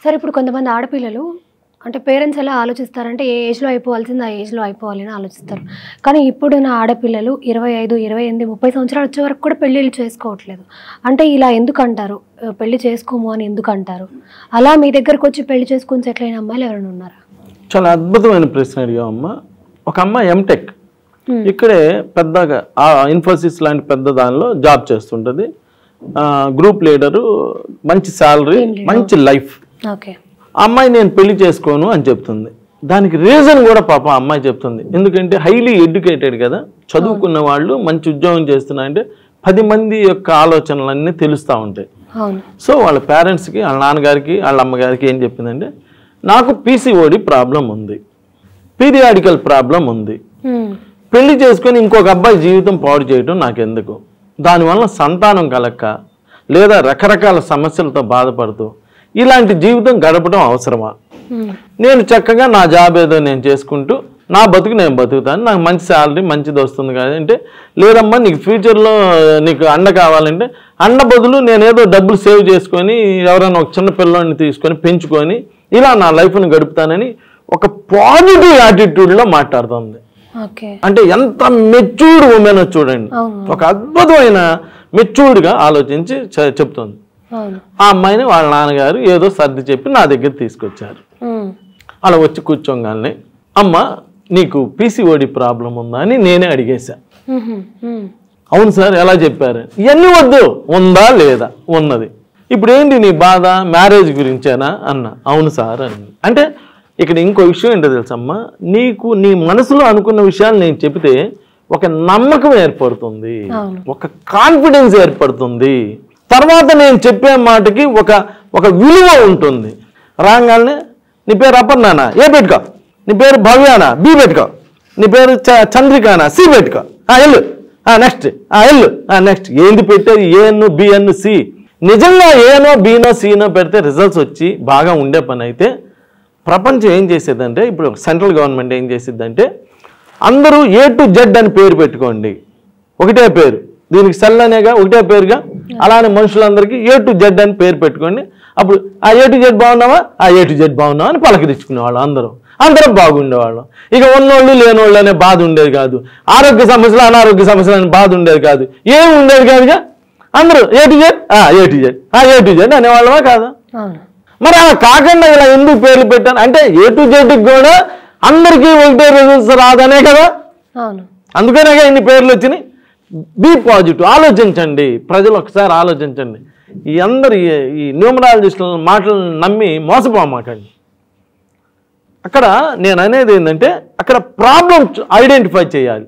సరే ఇప్పుడు కొంతమంది ఆడపిల్లలు అంటే పేరెంట్స్ ఎలా ఆలోచిస్తారంటే ఏ ఏజ్లో అయిపోవాల్సింది ఆ ఏజ్లో అయిపోవాలి అని ఆలోచిస్తారు. కానీ ఇప్పుడున్న ఆడపిల్లలు 25, 28, 30 సంవత్సరాలు వచ్చే వరకు కూడా పెళ్ళిళ్ళు చేసుకోవట్లేదు. అంటే ఇలా ఎందుకు అంటారు? పెళ్లి చేసుకోము అని ఎందుకు అంటారు? అలా మీ దగ్గరకు వచ్చి పెళ్లి చేసుకుని సెటిల్ అయిన అమ్మాయిలు ఎవరైనా ఉన్నారా? చాలా అద్భుతమైన ప్రశ్న అడిగామమ్మా. ఒక అమ్మాయి ఎంటెక్ ఇక్కడే పెద్దగా ఇన్ఫోసిస్ లాంటి పెద్ద దానిలో జాబ్ చేస్తుంటుంది. గ్రూప్ లీడరు, మంచి శాలరీ, మంచి లైఫ్. ఓకే. ఆ అమ్మాయి నేను పెళ్లి చేసుకోను అని చెప్తుంది. దానికి రీజన్ కూడా పాప అమ్మాయి చెప్తుంది. ఎందుకంటే హైలీ ఎడ్యుకేటెడ్ కదా, చదువుకున్న వాళ్ళు మంచి ఉద్యోగం చేస్తున్నారంటే 10 మంది యొక్క ఆలోచనలన్నీ తెలుస్తూ ఉంటాయి. సో వాళ్ళ పేరెంట్స్కి, వాళ్ళ నాన్నగారికి, వాళ్ళ అమ్మగారికి ఏం చెప్పిందంటే, నాకు పీసీఓడి ప్రాబ్లం ఉంది, పీరియాడికల్ ప్రాబ్లం ఉంది, పెళ్లి చేసుకొని ఇంకొక అబ్బాయి జీవితం పాడు చేయడం నాకెందుకు, దానివల్ల సంతానం కలక్క లేదా రకరకాల సమస్యలతో బాధపడుతూ ఇలాంటి జీవితం గడపడం అవసరమా? నేను చక్కగా నా జాబ్ ఏదో నేను చేసుకుంటూ నా బతుకు నేను బతుకుతాను, నాకు మంచి శాలరీ మంచిది వస్తుంది కదా అంటే, లేదమ్మా నీకు ఫ్యూచర్లో నీకు అండ కావాలంటే అండ బదులు నేనేదో డబ్బులు సేవ్ చేసుకొని ఎవరైనా ఒక చిన్న పిల్లోని తీసుకొని పెంచుకొని ఇలా నా లైఫ్ని గడుపుతానని ఒక పాజిటివ్ యాటిట్యూడ్లో మాట్లాడుతుంది. అంటే ఎంత మెచ్యూర్డ్ ఉమెన్ చూడండి, ఒక అద్భుతమైన మెచ్యూర్డ్గా ఆలోచించి చెప్తుంది. ఆ అమ్మాయిని వాళ్ళ నాన్నగారు ఏదో సర్ది చెప్పి నా దగ్గర తీసుకొచ్చారు. అలా వచ్చి కూర్చోగానే, అమ్మ నీకు పీసీఓడి ప్రాబ్లం ఉందా అని నేనే అడిగేశా. అవును సార్, ఎలా చెప్పారు? ఇవన్నీ వద్దు, ఉందా లేదా? ఉన్నది. ఇప్పుడు ఏంటి నీ బాధ, మ్యారేజ్ గురించేనా అన్న. అవును సార్ అని. అంటే ఇక్కడ ఇంకో విషయం ఏంటో తెలుసమ్మా, నీకు నీ మనసులో అనుకున్న విషయాలు నేను చెబితే ఒక నమ్మకం ఏర్పడుతుంది, ఒక కాన్ఫిడెన్స్ ఏర్పడుతుంది, తర్వాత నేను చెప్పే మాటకి ఒక విలువ ఉంటుంది. రాగానే నీ పేరు అపర్ణానా, ఏ పెట్టుకో, నీ పేరు భవ్యానా, బి పెట్టుకో, నీ పేరు చంద్రికానా, సి పెట్టుకో, ఎల్లు, నెక్స్ట్ ఎల్లు, నెక్స్ట్ ఏంది పెట్టేది ఏఎన్ బిఎన్ సి. నిజంగా ఏనో బీనో సీనో పెడితే రిజల్ట్స్ వచ్చి బాగా ఉండే పని అయితే ప్రపంచం ఏం చేసేదంటే, ఇప్పుడు సెంట్రల్ గవర్నమెంట్ ఏం చేసిద్దంటే, అందరూ ఏ టు జెడ్ అని పేరు పెట్టుకోండి, ఒకటే పేరు, దీనికి సెల్ అనేగా ఒకటే పేరుగా, అలానే మనుషులందరికీ ఏ టు జెడ్ అని పేరు పెట్టుకోండి. అప్పుడు ఆ ఏ టు జెడ్ బాగున్నావా, ఆ ఏ టు జెడ్ బాగున్నావా అని పలకరించుకునేవాళ్ళు అందరూ బాగుండేవాళ్ళు. ఇక ఉన్నోళ్ళు లేనోళ్ళు అనే బాధ ఉండేది కాదు, ఆరోగ్య సమస్యలు అనారోగ్య సమస్యలు అనే బాధ ఉండేది కాదు, ఏమి ఉండేది కాదుగా. అందరూ A to Z A to Z A to Z అనేవాళ్ళవా కాదా? మరి అలా కాకుండా ఇలా ఎందుకు పేర్లు పెట్టాను అంటే, ఏ టు జెడ్కి కూడా అందరికీ ఒకటే రిజల్ట్స్ రాదనే కదా, అందుకనే ఇన్ని పేర్లు వచ్చినాయి. బీ పాజిటివ్, ఆలోచించండి ప్రజలు, ఒకసారి ఆలోచించండి. ఈ అందరు ఈ న్యూమరాలజిస్టుల మాటలను నమ్మి మోసపోమాకండి. అక్కడ నేను అనేది ఏంటంటే, అక్కడ ప్రాబ్లం ఐడెంటిఫై చేయాలి.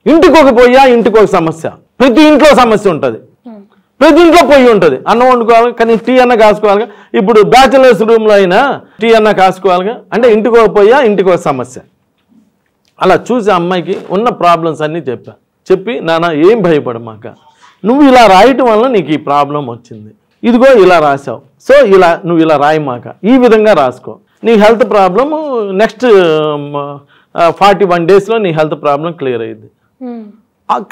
ఇంటికి ఒక పొయ్యా, ఇంటికి ఒక సమస్య, ప్రతి ఇంట్లో సమస్య ఉంటుంది, ప్రతి ఇంట్లో పొయ్యి ఉంటుంది, అన్నం వండుకోవాలి కానీ టీ అన్న కాసుకోవాలిగా. ఇప్పుడు బ్యాచిలర్స్ రూమ్లో అయినా టీ అన్న కాసుకోవాలిగా. అంటే ఇంటికి ఒక పొయ్యా, ఇంటికి ఒక సమస్య. అలా చూసి అమ్మాయికి ఉన్న ప్రాబ్లమ్స్ అన్నీ చెప్పి నాన్న ఏం భయపడమాక, నువ్వు ఇలా రాయటం వల్ల నీకు ఈ ప్రాబ్లం వచ్చింది, ఇదిగో ఇలా రాసావు, సో నువ్వు ఇలా రాయమాక, ఈ విధంగా రాసుకో, నీ హెల్త్ ప్రాబ్లము నెక్స్ట్ 41 డేస్లో నీ హెల్త్ ప్రాబ్లం క్లియర్ అయ్యింది.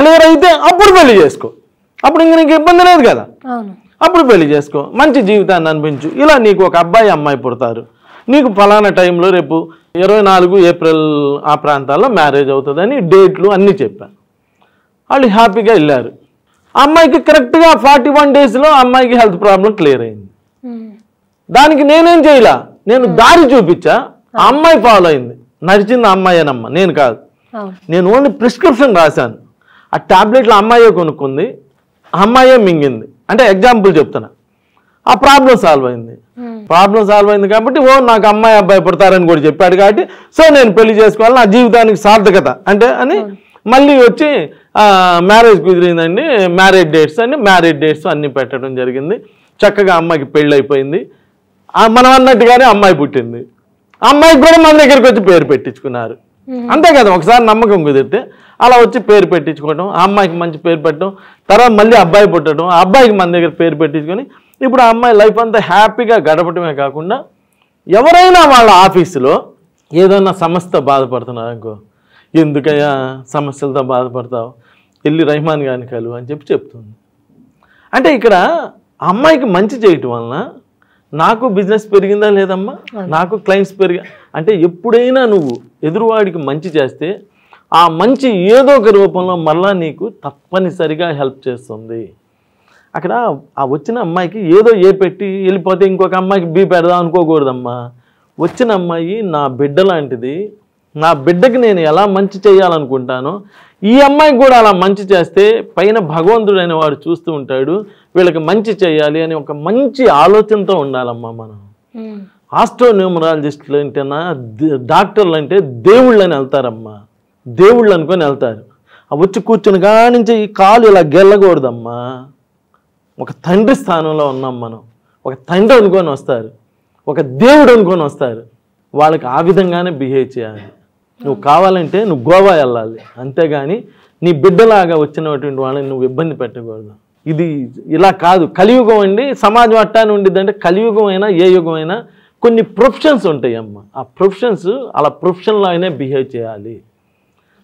క్లియర్ అయితే అప్పుడు పెళ్లి చేసుకో, అప్పుడు ఇంక నీకు ఇబ్బంది లేదు కదా, అప్పుడు పెళ్లి చేసుకో, మంచి జీవితాన్ని అనిపించు. ఇలా నీకు ఒక అబ్బాయి అమ్మాయి పుడతారు, నీకు ఫలానా టైంలో రేపు 24 ఏప్రిల్ ఆ ప్రాంతాల్లో మ్యారేజ్ అవుతుందని డేట్లు అన్నీ చెప్పాను. వాళ్ళు హ్యాపీగా వెళ్ళారు. అమ్మాయికి కరెక్ట్గా 41 డేస్లో అమ్మాయికి హెల్త్ ప్రాబ్లం క్లియర్ అయింది. దానికి నేనేం చేయలా, నేను దారి చూపించా, ఆ అమ్మాయి ఫాలో అయింది, నడిచింది అమ్మాయేనమ్మ, నేను కాదు. నేను ఓన్లీ ప్రిస్క్రిప్షన్ రాశాను, ఆ ట్యాబ్లెట్లు అమ్మాయే కొనుక్కుంది, అమ్మాయే మింగింది. అంటే ఎగ్జాంపుల్ చెప్తున్నా. ఆ ప్రాబ్లం సాల్వ్ అయింది. ప్రాబ్లం సాల్వ్ అయింది కాబట్టి నాకు అమ్మాయి అబ్బాయి పుడతారని కూడా చెప్పాడు కాబట్టి సో నేను పెళ్లి చేసుకోవాలి, నా జీవితానికి సార్థకత అంటే అని మళ్ళీ వచ్చి మ్యారేజ్ కుదిరిందండి, మ్యారేజ్ డేట్స్ అన్నీ పెట్టడం జరిగింది. చక్కగా అమ్మాయికి పెళ్ళి అయిపోయింది. మనం అన్నట్టుగానే అమ్మాయి పుట్టింది. అమ్మాయికి కూడా మన దగ్గరికి వచ్చి పేరు పెట్టించుకున్నారు. అంతే కదా, ఒకసారి నమ్మకం కుదిరితే అలా వచ్చి పేరు పెట్టించుకోవడం, ఆ అమ్మాయికి మంచి పేరు పెట్టడం, తర్వాత మళ్ళీ అబ్బాయి పుట్టడం, ఆ అబ్బాయికి మన దగ్గర పేరు పెట్టించుకొని ఇప్పుడు ఆ అమ్మాయి లైఫ్ అంతా హ్యాపీగా గడపడమే కాకుండా ఎవరైనా వాళ్ళ ఆఫీసులో ఏదైనా సమస్యతో బాధపడుతున్నారు అనుకో, ఎందుకయ్యా సమస్యలతో బాధపడతావు, వెళ్ళి రెహమాన్ గారిని కలువు అని చెప్తుంది. అంటే ఇక్కడ అమ్మాయికి మంచి చేయటం వలన నాకు బిజినెస్ పెరిగిందా లేదమ్మా, నాకు క్లయింట్స్ అంటే ఎప్పుడైనా నువ్వు ఎదురువాడికి మంచి చేస్తే ఆ మంచి ఏదో ఒక రూపంలో మళ్ళా నీకు తప్పనిసరిగా హెల్ప్ చేస్తుంది. అక్కడ ఆ వచ్చిన అమ్మాయికి ఏదో ఏ పెట్టి వెళ్ళిపోతే ఇంకొక అమ్మాయికి బీ పెడదాం అనుకోకూడదమ్మా. వచ్చిన అమ్మాయి నా బిడ్డ లాంటిది, నా బిడ్డకి నేను ఎలా మంచి చేయాలనుకుంటానో ఈ అమ్మాయికి కూడా అలా మంచి చేస్తే పైన భగవంతుడు అనే వాడు చూస్తూ ఉంటాడు, వీళ్ళకి మంచి చేయాలి అని ఒక మంచి ఆలోచనతో ఉండాలమ్మా. మనం ఆస్ట్రోన్యూమరాలజిస్టులు అంటేనా డాక్టర్లు అంటే దేవుళ్ళు అని వెళ్తారమ్మా, దేవుళ్ళు అనుకొని వెళ్తారు. వచ్చి కూర్చుని కానించి ఈ కాలు ఇలా గెల్లకూడదమ్మా. ఒక తండ్రి స్థానంలో ఉన్నాం మనం, ఒక తండ్రి అనుకొని వస్తారు, ఒక దేవుడు అనుకొని వస్తారు. వాళ్ళకి ఆ విధంగానే బిహేవ్ చేయాలి. నువ్వు కావాలంటే నువ్వు గోవా వెళ్ళాలి, అంతేగాని నీ బిడ్డలాగా వచ్చినటువంటి వాళ్ళని నువ్వు ఇబ్బంది పెట్టకూడదు. ఇది ఇలా కాదు. కలియుగం అండి, సమాజం అట్టానే ఉండిద్దంటే కలియుగం అయినా ఏ యుగం అయినా కొన్ని ప్రొఫెషన్స్ ఉంటాయి అమ్మ. ఆ ప్రొఫెషన్స్ అలా ప్రొఫెషన్లో అయినా బిహేవ్ చేయాలి.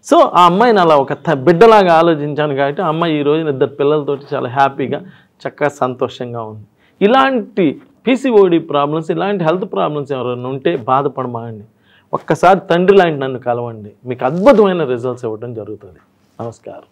సో ఆ అమ్మాయిని అలా ఒక బిడ్డలాగా ఆలోచించాను కాబట్టి ఆ అమ్మాయి ఈ రోజున 2 పిల్లలతోటి చాలా హ్యాపీగా చక్కగా సంతోషంగా ఉంది. ఇలాంటి పీసీఓడి ప్రాబ్లమ్స్, ఇలాంటి హెల్త్ ప్రాబ్లమ్స్ ఎవరైనా ఉంటే బాధపడమాకండి, ఒక్కసారి తండ్రి లాంటి నన్ను కలవండి, మీకు అద్భుతమైన రిజల్ట్స్ ఇవ్వడం జరుగుతుంది. నమస్కారం.